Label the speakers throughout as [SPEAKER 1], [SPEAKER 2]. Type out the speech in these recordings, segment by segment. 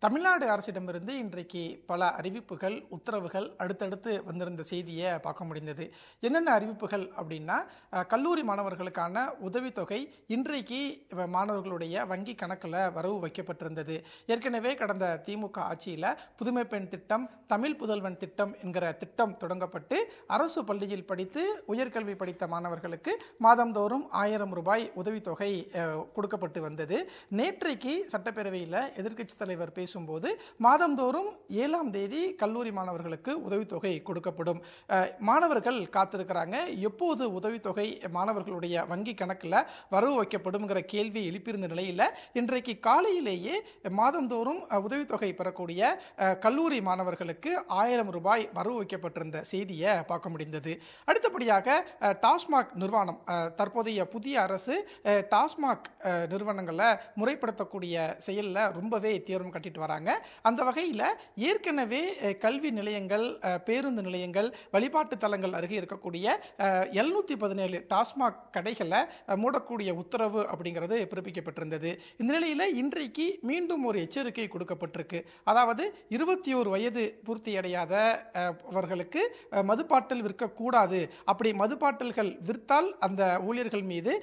[SPEAKER 1] தமிழ்நாடு அரசிடமிருந்து இன்றைக்கு பல அறிவிப்புகள், உத்தரவுகள் அடுத்தடுத்து வந்திருந்த செய்தியை பார்க்க முடிந்தது. என்னென்ன அறிவிப்புகள் அப்படின்னா, கல்லூரி மாணவர்களுக்கான உதவித்தொகை இன்றைக்கு மாணவர்களுடைய வங்கி கணக்கில் வரவு வைக்கப்பட்டிருந்தது. ஏற்கனவே கடந்த திமுக ஆட்சியில் புதுமை பெண் திட்டம், தமிழ் புதல்வன் திட்டம் என்கிற திட்டம் தொடங்கப்பட்டு அரசு பள்ளியில் படித்து உயர்கல்வி படித்த மாணவர்களுக்கு மாதந்தோறும் 1000 ரூபாய் உதவித்தொகை கொடுக்கப்பட்டு வந்தது. நேற்றைக்கு சட்டப்பேரவையில் எதிர்க்கட்சித் தலைவர் பேசும்போது மாதந்தோறும் 7ஆம் தேதி கல்லூரி மாணவர்களுக்கு உதவித்தொகை கொடுக்கப்படும். மாணவர்கள் காத்திருக்கிறாங்க, எப்போது உதவித்தொகை மாணவர்களுடைய வங்கி கணக்கில் வரவு வைக்கப்படும்ங்கிற கேள்வி எழுப்பியிருந்த நிலையில் இன்றைக்கு காலையிலேயே மாதந்தோறும் உதவித்தொகை பெறக்கூடிய கல்லூரி மாணவர்களுக்கு 1000 ரூபாய் வரவு வைக்கப்பட்டிருந்த செய்தியை பார்க்க முடிந்தது. அடுத்தபடியாக டாஸ்மாக் நிறுவனம், தற்போதைய புதிய அரசு டாஸ்மாக் நிறுவனங்களை முறைப்படுத்தக்கூடிய செயலில் ரொம்பவே தீவிரம் கட்டிட்டு வராங்க. அந்த வகையில் ஏற்கனவே கல்வி நிலையங்கள், பேருந்து நிலையங்கள், வழிபாட்டு தலங்கள் அருகே இருக்கக்கூடிய 717 டாஸ்மாக் கடைகளை மூடக்கூடிய உத்தரவு அப்படிங்கிறது பிறப்பிக்கப்பட்டிருந்தது. இந்த நிலையில் இன்றைக்கு மீண்டும் ஒரு எச்சரிக்கை கொடுக்கப்பட்டிருக்கு. அதாவது 21 வயது பூர்த்தியடையாத அவர்களுக்கு மதுப்பாட்டல் விற்கக்கூடாது, அப்படி மதுப்பாட்டல்கள் விற்றால் அந்த ஊழியர்கள் மீது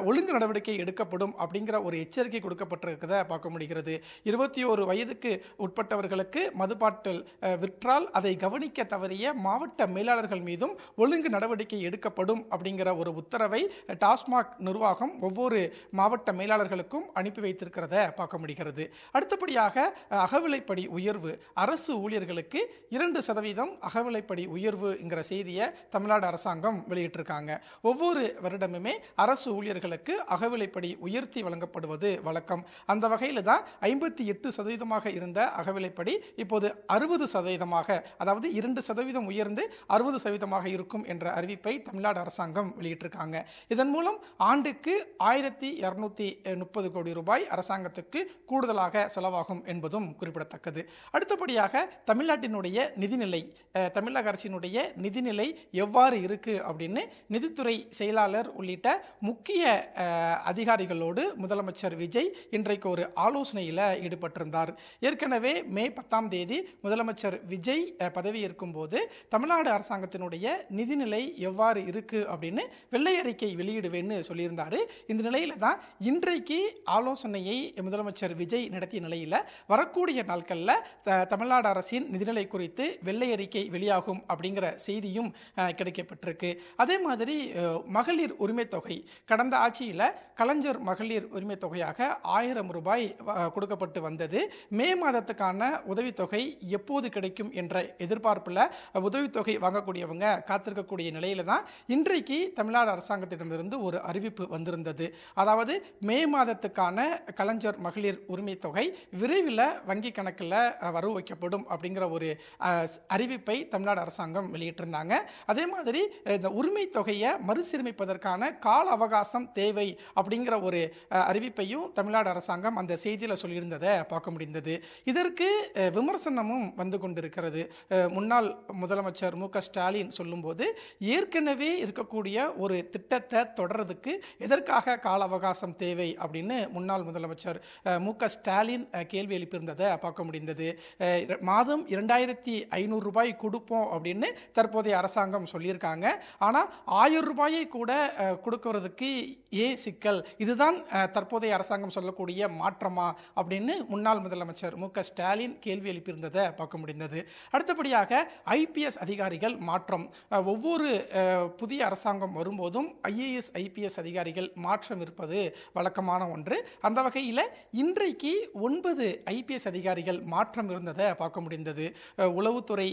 [SPEAKER 1] ஒழுங்கு நடவடிக்கை எடுக்கப்படும் அப்படிங்கிற ஒரு எச்சரிக்கை கொடுக்கப்பட்டிருக்கிறத பார்க்க முடிகிறது. 21 வயதுக்கு உட்பட்டவர்களுக்கு மதுபாட்டில் விற்றால் அதை கவனிக்க தவறிய மாவட்ட மேலாளர்கள் மீதும் ஒழுங்கு நடவடிக்கை எடுக்கப்படும் அப்படிங்கிற ஒரு உத்தரவை டாஸ்மாக் நிர்வாகம் ஒவ்வொரு மாவட்ட மேலாளர்களுக்கும் அனுப்பி வைத்திருக்கிறத பார்க்க முடிகிறது. அடுத்தபடியாக அகவிலைப்படி உயர்வு, அரசு ஊழியர்களுக்கு 2% அகவிலைப்படி உயர்வுங்கிற செய்தியை தமிழ்நாடு அரசாங்கம் வெளியிட்டிருக்காங்க. ஒவ்வொரு வருடமுமே அரசு ஊழியர்களுக்கு அகவிலைப்படி உயர்த்தி வழங்கப்படுவது வழக்கம். அந்த வகையில் தான் 58% இருந்த அகவிலைப்படி இப்போது 60%, அதாவது 2% உயர்ந்து 60% இருக்கும் என்ற அறிவிப்பை தமிழ்நாடு அரசாங்கம் வெளியிட்டிருக்காங்க. இதன் மூலம் ஆண்டுக்கு 1230 கோடி ரூபாய் அரசாங்கத்துக்கு கூடுதலாக செலவாகும் என்பதும் குறிப்பிடத்தக்கது. அடுத்தபடியாக தமிழ்நாட்டினுடைய நிதிநிலை, தமிழக அரசினுடைய நிதிநிலை எவ்வாறு இருக்கு அப்படின்னு நிதித்துறை செயலாளர் உள்ளிட்ட முக்கிய அதிகாரிகளோடு முதலமைச்சர் விஜய் இன்றைக்கு ஒரு ஆலோசனையில் ஈடுபட்டிருந்தார். ஏற்கனவே மே 10ஆம் தேதி முதலமைச்சர் விஜய் பதவியேற்கும் போது தமிழ்நாடு அரசாங்கத்தினுடைய நிதிநிலை எவ்வாறு இருக்கு அப்படின்னு வெள்ளை அறிக்கை வெளியிடுவேன்னு சொல்லியிருந்தாரு. இந்த நிலையில தான் இன்றைக்கு ஆலோசனையை முதலமைச்சர் விஜய் நடத்திய நிலையில் வரக்கூடிய நாட்களில் தமிழ்நாடு அரசின் நிதிநிலை குறித்து வெள்ளை அறிக்கை வெளியாகும் அப்படிங்கிற செய்தியும் கிடைக்கப்பட்டிருக்கு. அதே மாதிரி மகளிர் உரிமை தொகை, கடந்த ஆட்சியில் கலைஞர் மகளிர் உரிமை தொகையாக 1000 ரூபாய் கொடுக்கப்பட்டு வந்தது. மே மாதத்துக்கான உதவித்தொகை எப்போது கிடைக்கும் என்ற எதிர்பார்ப்பில் உதவித்தொகை வாங்கக்கூடியவங்க காத்திருக்கக்கூடிய நிலையில தான் இன்றைக்கு தமிழ்நாடு அரசாங்கத்திடமிருந்து ஒரு அறிவிப்பு வந்திருந்தது. அதாவது மே மாதத்துக்கான கலைஞர் மகளிர் உரிமை தொகை விரைவில் வங்கி கணக்கில் வரவு வைக்கப்படும் அப்படிங்கிற ஒரு அறிவிப்பை தமிழ்நாடு அரசாங்கம் வெளியிட்டிருந்தாங்க. அதே மாதிரி இந்த உரிமை தொகையை மறுசீரமைப்பதற்கான கால அவகாசம் தேவை அப்படிங்கிற ஒரு அறிவிப்பையும் தமிழ்நாடு அரசாங்கம் அந்த செய்தியில் சொல்லியிருந்ததை பார்க்க முடிந்தது. இதற்கு விமர்சனமும் வந்து கொண்டிருக்கிறது. முன்னாள் முதலமைச்சர் மு க ஸ்டாலின் சொல்லும்போது, ஏற்கனவே இருக்கக்கூடிய ஒரு திட்டத்தை தொடர்றதுக்கு எதற்காக கால அவகாசம் தேவை அப்படின்னு முன்னாள் முதலமைச்சர் மு க ஸ்டாலின் கேள்வி எழுப்பியிருந்ததை பார்க்க முடிந்தது. மாதம் 2500 ரூபாய் கொடுப்போம் அப்படின்னு தற்போதைய அரசாங்கம் சொல்லியிருக்காங்க. ஆனால் 1000 ரூபாயை கூட கொடுக்கறதுக்கு ஏன் சிக்கல், இதுதான் தற்போதைய அரசாங்கம் சொல்லக்கூடிய மாற்றமா அப்படின்னு முன்னாள் முதலமைச்சர் மு க ஸ்டாலின் கேள்வி எழுப்பியிருந்ததை பார்க்க முடிந்தது. அடுத்தபடியாக IPS அதிகாரிகள் மாற்றம், ஒவ்வொரு புதிய அரசாங்கம் வரும்போதும் IAS IPS அதிகாரிகள் மாற்றம் இருப்பது வழக்கமான ஒன்று. அந்த வகையில் இன்றைக்கு 9 IPS அதிகாரிகள் மாற்றம் இருந்ததை பார்க்க முடிந்தது. உளவுத்துறை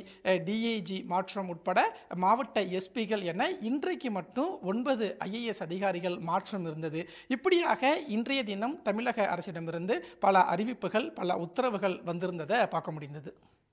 [SPEAKER 1] DIG மாற்றம் உட்பட மாவட்ட SPகள் என இன்றைக்கு மட்டும் 9 IAS அதிகாரிகள் மாற்றம் இருந்தது. இப்படியாக இன்றைய தினம் தமிழக அரசிடமிருந்து பல அறிவிப்புகள், பல உத்தரவுகள் வந்திருந்ததை பார்க்க முடிந்தது.